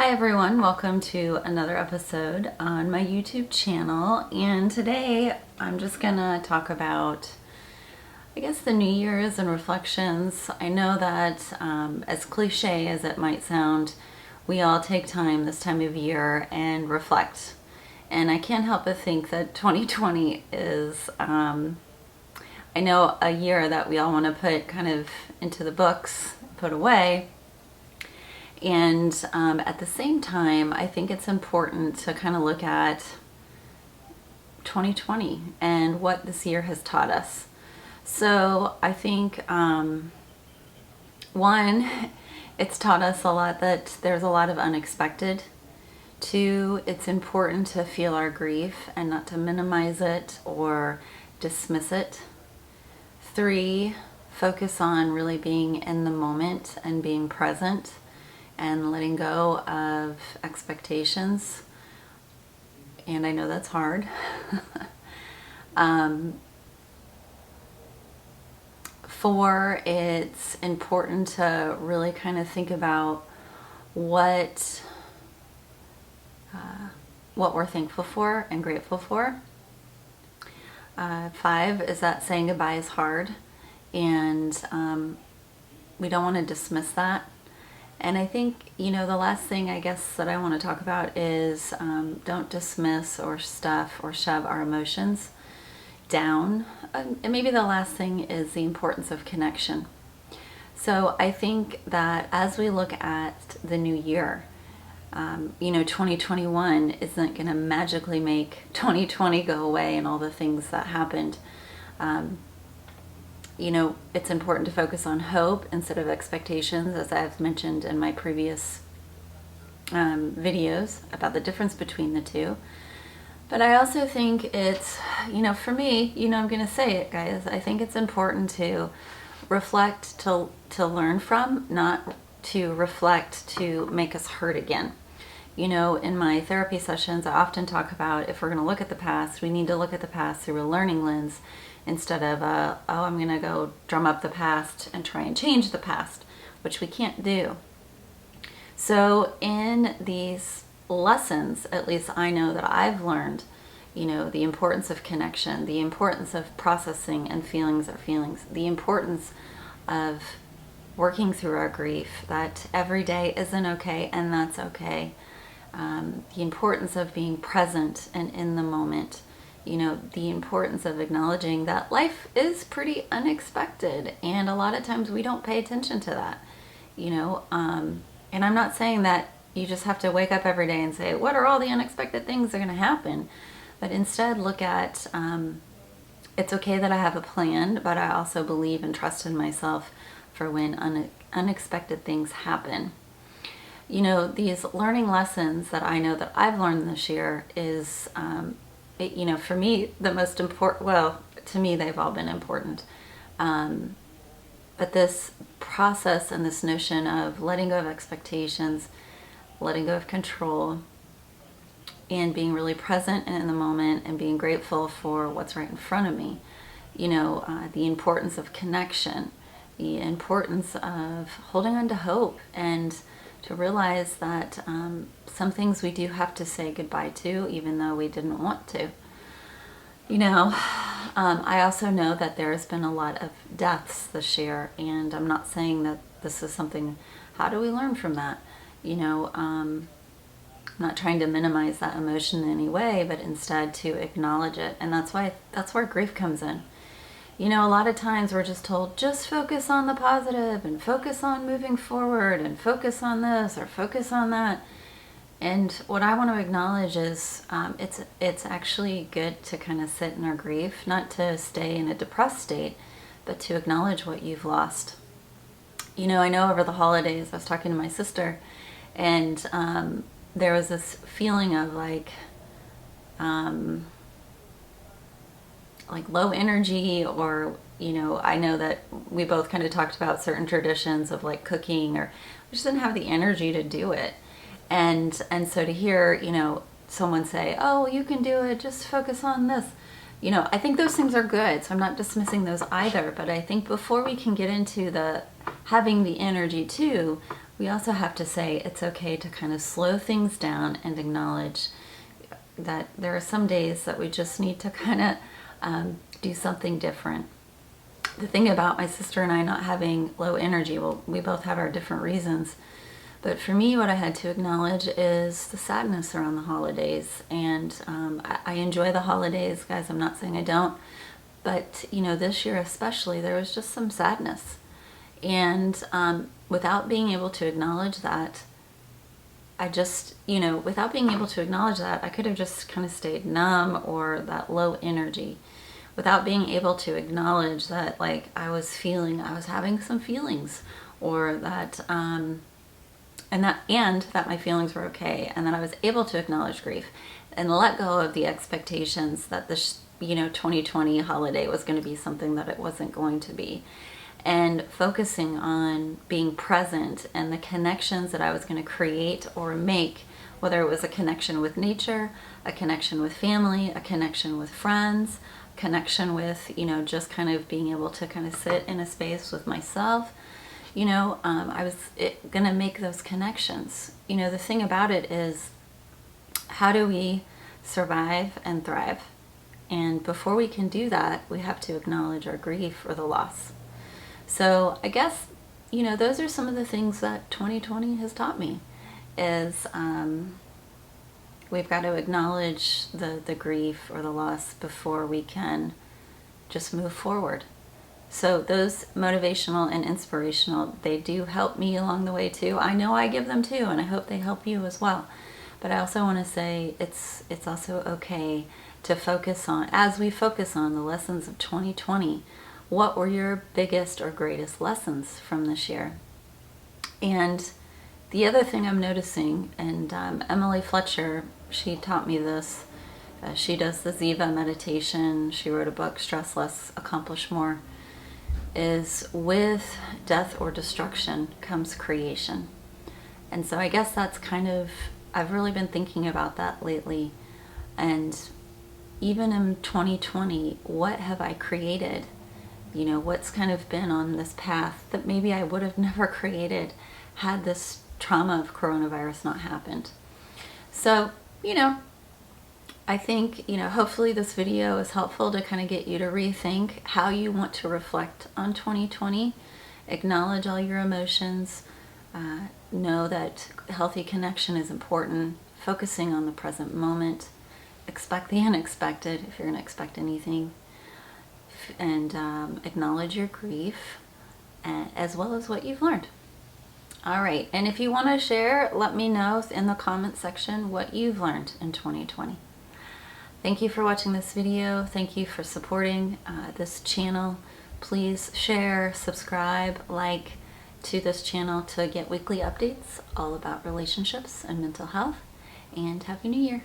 Hi everyone, welcome to another episode on my YouTube channel, and today I'm just gonna talk about, I guess, the New Year's and reflections. I know that as cliche as it might sound, we all take time this time of year and reflect, and I can't help but think that 2020 is, I know, a year that we all want to put kind of into the books, put away. And at the same time, I think it's important to kind of look at 2020 and what this year has taught us. So I think, one, it's taught us a lot that there's a lot of unexpected. Two, it's important to feel our grief and not to minimize it or dismiss it. Three, focus on really being in the moment and being present and letting go of expectations. And I know that's hard. Four, it's important to really kind of think about what we're thankful for and grateful for. Five is that saying goodbye is hard, and we don't want to dismiss that. And I think, the last thing I guess that I want to talk about is don't dismiss or stuff or shove our emotions down. And maybe the last thing is the importance of connection. So I think that as we look at the new year, 2021 isn't going to magically make 2020 go away and all the things that happened. It's important to focus on hope instead of expectations, as I've mentioned in my previous videos about the difference between the two. But I also think it's, for me, I'm going to say it, guys, I think it's important to reflect to learn from, not to reflect to make us hurt again. In my therapy sessions, I often talk about if we're going to look at the past, we need to look at the past through a learning lens instead of, I'm going to go drum up the past and try and change the past, which we can't do. So in these lessons, at least I know that I've learned, the importance of connection, the importance of processing and feelings are feelings, the importance of working through our grief, that every day isn't okay and that's okay. The importance of being present and in the moment, the importance of acknowledging that life is pretty unexpected, and a lot of times we don't pay attention to that, and I'm not saying that you just have to wake up every day and say, what are all the unexpected things that are going to happen? But instead look at, it's okay that I have a plan, but I also believe and trust in myself for when unexpected things happen. These learning lessons that I know that I've learned this year is, for me, the most important, well, to me, they've all been important. But this process and this notion of letting go of expectations, letting go of control, and being really present and in the moment and being grateful for what's right in front of me, the importance of connection, the importance of holding on to hope, and to realize that some things we do have to say goodbye to, even though we didn't want to. I also know that there has been a lot of deaths this year, and I'm not saying that this is something, how do we learn from that? I'm not trying to minimize that emotion in any way, but instead to acknowledge it. And that's where grief comes in. A lot of times we're just told, just focus on the positive and focus on moving forward and focus on this or focus on that. And what I want to acknowledge is it's actually good to kind of sit in our grief, not to stay in a depressed state, but to acknowledge what you've lost. I know over the holidays I was talking to my sister, and there was this feeling of like low energy, or I know that we both kind of talked about certain traditions of like cooking, or we just didn't have the energy to do it. And so to hear someone say, oh, you can do it, just focus on this, I think those things are good, so I'm not dismissing those either. But I think before we can get into the having the energy too, we also have to say it's okay to kind of slow things down and acknowledge that there are some days that we just need to kind of do something different. The thing about my sister and I not having low energy, well, we both have our different reasons, but for me, what I had to acknowledge is the sadness around the holidays. And I enjoy the holidays, guys. I'm not saying I don't, but this year especially, there was just some sadness. And without being able to acknowledge that, I could have just kind of stayed numb or that low energy. Without being able to acknowledge that, like, I was having some feelings, or that, and that my feelings were okay, and that I was able to acknowledge grief and let go of the expectations that this, 2020 holiday was going to be something that it wasn't going to be. And focusing on being present and the connections that I was going to create or make, whether it was a connection with nature, a connection with family, a connection with friends, connection with, just kind of being able to kind of sit in a space with myself. I was going to make those connections. The thing about it is, how do we survive and thrive? And before we can do that, we have to acknowledge our grief or the loss. So I guess, those are some of the things that 2020 has taught me, is we've got to acknowledge the grief or the loss before we can just move forward. So those motivational and inspirational, they do help me along the way too. I know I give them too, and I hope they help you as well. But I also want to say it's also okay to focus on, as we focus on the lessons of 2020, what were your biggest or greatest lessons from this year? And the other thing I'm noticing, and Emily Fletcher, she taught me this. She does the Ziva meditation. She wrote a book, Stress Less, Accomplish More, is with death or destruction comes creation. And so I guess that's kind of, I've really been thinking about that lately. And even in 2020, what have I created? What's kind of been on this path that maybe I would have never created had this trauma of coronavirus not happened. So, I think, hopefully this video is helpful to kind of get you to rethink how you want to reflect on 2020. Acknowledge all your emotions. Know that healthy connection is important. Focusing on the present moment. Expect the unexpected if you're going to expect anything. And acknowledge your grief, as well as what you've learned. All right, and if you want to share, let me know in the comment section what you've learned in 2020. Thank you for watching this video. Thank you for supporting this channel. Please share, subscribe, like to this channel to get weekly updates all about relationships and mental health. And Happy New Year.